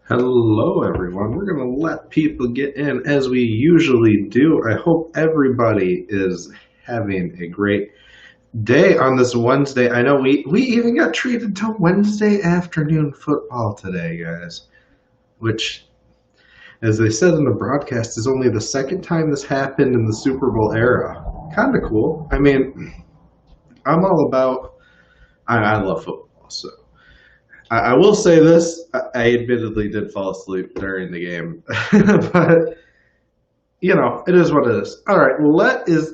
Hello, everyone. We're going to let people get in as we usually do. I hope everybody is having a great day on this Wednesday. I know we even got treated to Wednesday afternoon football today, guys, which, as they said in the broadcast, is only the second time this happened in the Super Bowl era. Kind of cool. I mean, I'm all about, I love football, so. I will say this: I admittedly did fall asleep during the game, but it is what it is. All right,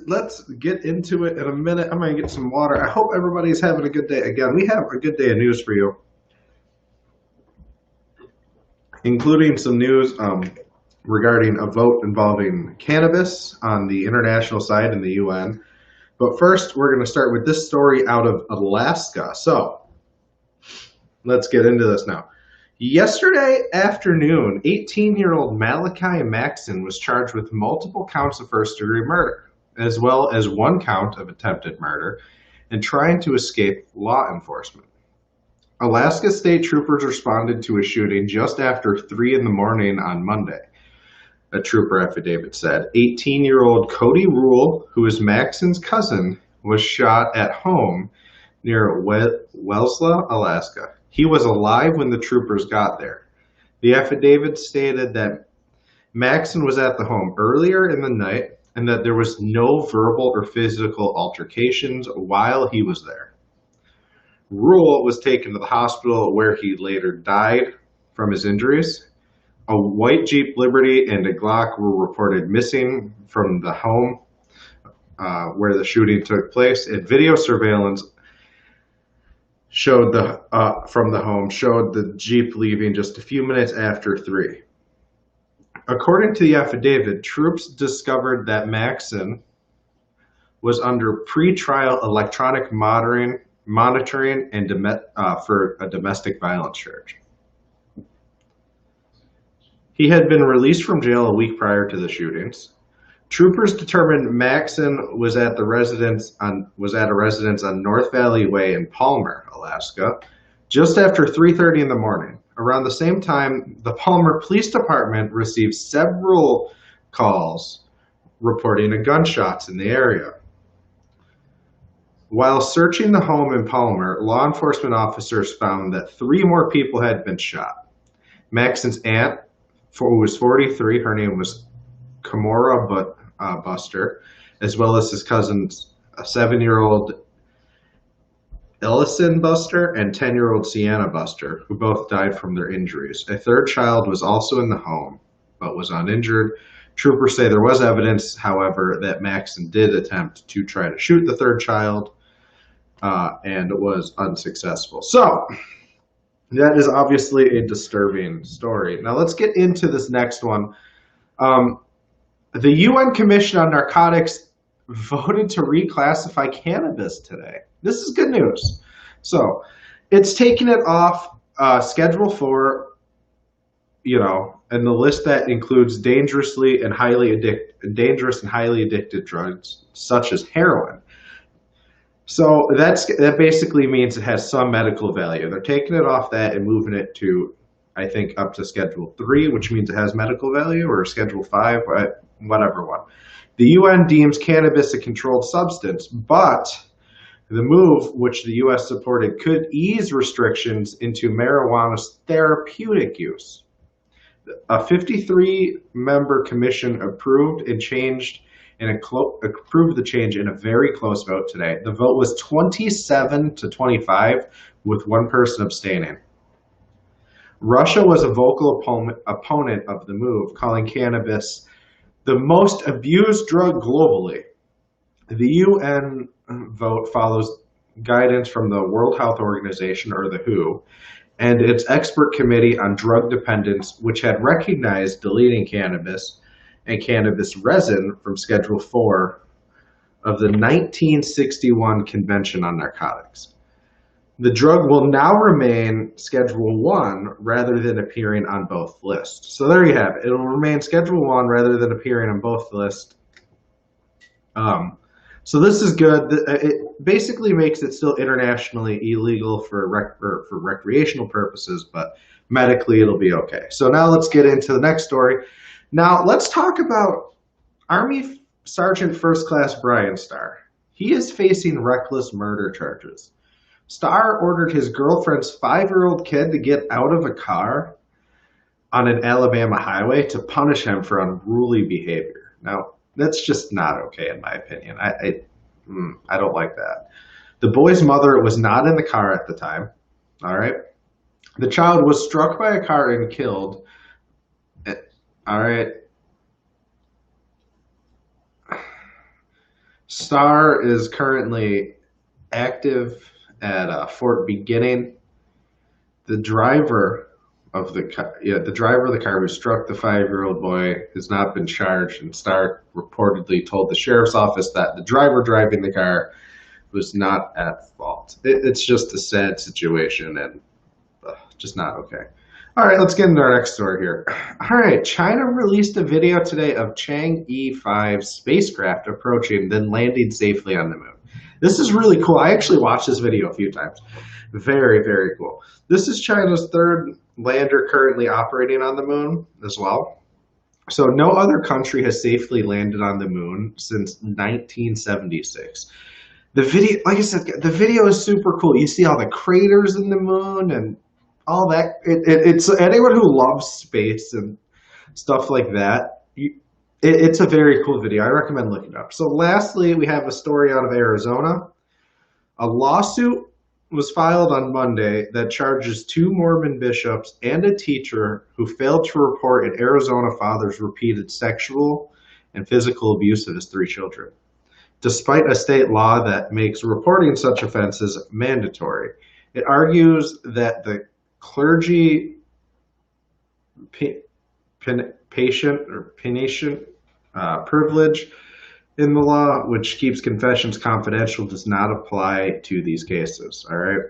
let's get into it in a minute. I'm gonna get some water. I hope everybody's having a good day. Again, we have a good day of news for you, including some news regarding a vote involving cannabis on the international side in the UN. But first, we're going to start with this story out of Alaska. So let's get into this now. Yesterday afternoon, 18-year-old Malachi Maxson was charged with multiple counts of first-degree murder, as well as one count of attempted murder, and trying to escape law enforcement. Alaska state troopers responded to a shooting just after 3 in the morning on Monday. A trooper affidavit said 18-year-old Cody Rule, who is Maxson's cousin, was shot at home near Welsla, Alaska. He was alive when the troopers got there. The affidavit stated that Maxson was at the home earlier in the night and that there was no verbal or physical altercations while he was there. Rule was taken to the hospital where he later died from his injuries. A white Jeep Liberty and a Glock were reported missing from the home where the shooting took place, and video surveillance showed from the home showed the Jeep leaving just a few minutes after 3. According to the affidavit, troops discovered that Maxson was under pre-trial electronic monitoring and for a domestic violence charge. He had been released from jail a week prior to the shootings. Troopers determined Maxson was at a residence on North Valley Way in Palmer, Alaska, just after 3:30 in the morning. Around the same time, the Palmer Police Department received several calls reporting of gunshots in the area. While searching the home in Palmer, law enforcement officers found that 3 more people had been shot. Maxson's aunt, who was 43, her name was Kamora Buster, as well as his cousins, a 7-year-old Ellison Buster and 10-year-old Sienna Buster, who both died from their injuries. A third child was also in the home, but was uninjured. Troopers say there was evidence, however, that Maxson did attempt to try to shoot the third child and was unsuccessful. So that is obviously a disturbing story. Now let's get into this next one. The UN Commission on Narcotics voted to reclassify cannabis today. This is good news. So it's taking it off Schedule 4, and the list that includes dangerous and highly addicted drugs, such as heroin. So that basically means it has some medical value. They're taking it off that and moving it to, I think, up to Schedule 3, which means it has medical value, or Schedule 5, whatever one. The UN deems cannabis a controlled substance, but the move, which the U.S. supported, could ease restrictions into marijuana's therapeutic use. A 53-member commission approved the change in a very close vote today. The vote was 27 to 25, with one person abstaining. Russia was a vocal opponent of the move, calling cannabis the most abused drug globally. The UN vote follows guidance from the World Health Organization, or the WHO, and its expert committee on drug dependence, which had recognized deleting cannabis and cannabis resin from Schedule 4 of the 1961 Convention on Narcotics. The drug will now remain Schedule 1 rather than appearing on both lists. So there you have it. It will remain Schedule 1 rather than appearing on both lists. So this is good. It basically makes it still internationally illegal for recreational purposes, but medically it'll be okay. So now let's get into the next story. Now let's talk about Army Sergeant First Class Brian Starr. He is facing reckless murder charges. Starr ordered his girlfriend's 5-year-old kid to get out of a car on an Alabama highway to punish him for unruly behavior. Now, that's just not okay, in my opinion. I don't like that. The boy's mother was not in the car at the time. All right. The child was struck by a car and killed. All right. Starr is currently active at Fort Beginning. The driver of the car, who struck the 5-year-old boy has not been charged, and Starr reportedly told the sheriff's office that the driver driving the car was not at fault. It's just a sad situation and just not okay. All right, let's get into our next story here. All right, China released a video today of Chang'e 5 spacecraft approaching, then landing safely on the moon. This is really cool. I actually watched this video a few times. Very, very cool. This is China's third lander currently operating on the moon as well. So no other country has safely landed on the moon since 1976. The video, like I said, the video is super cool. You see all the craters in the moon and all that. It's anyone who loves space and stuff like that. It's a very cool video. I recommend looking it up. So lastly, we have a story out of Arizona. A lawsuit was filed on Monday that charges 2 Mormon bishops and a teacher who failed to report an Arizona father's repeated sexual and physical abuse of his 3 children, despite a state law that makes reporting such offenses mandatory. It argues that the clergy patient privilege in the law, which keeps confessions confidential, does not apply to these cases. All right.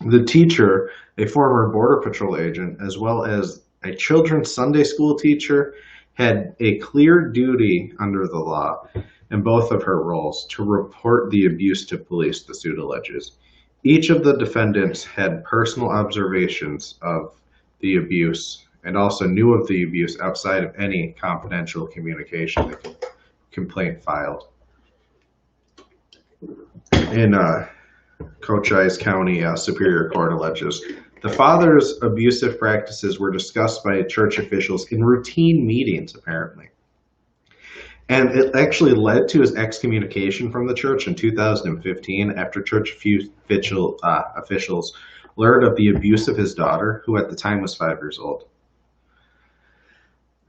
The teacher, a former Border Patrol agent, as well as a children's Sunday school teacher, had a clear duty under the law in both of her roles to report the abuse to police, the suit alleges. Each of the defendants had personal observations of the abuse and also knew of the abuse outside of any confidential communication the complaint filed. In Cochise County Superior Court alleges the father's abusive practices were discussed by church officials in routine meetings, apparently. And it actually led to his excommunication from the church in 2015 after church officials learned of the abuse of his daughter, who at the time was 5 years old.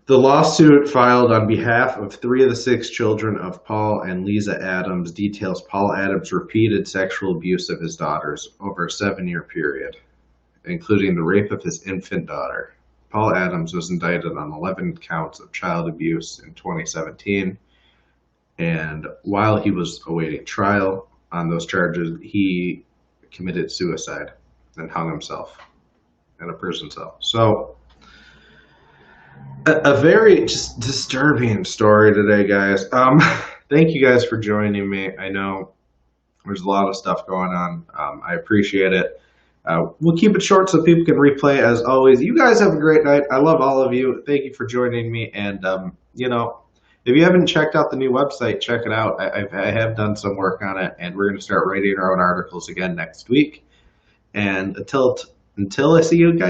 The lawsuit filed on behalf of 3 of the 6 children of Paul and Lisa Adams details Paul Adams' repeated sexual abuse of his daughters over a 7-year period, including the rape of his infant daughter. Paul Adams was indicted on 11 counts of child abuse in 2017, and while he was awaiting trial on those charges, he committed suicide and hung himself in a prison cell. So, a very just disturbing story today, guys. Thank you guys for joining me. I know there's a lot of stuff going on. I appreciate it. We'll keep it short so people can replay as always. You guys have a great night. I love all of you. Thank you for joining me. And, if you haven't checked out the new website, check it out. I have done some work on it, and we're going to start writing our own articles again next week. And until I see you guys.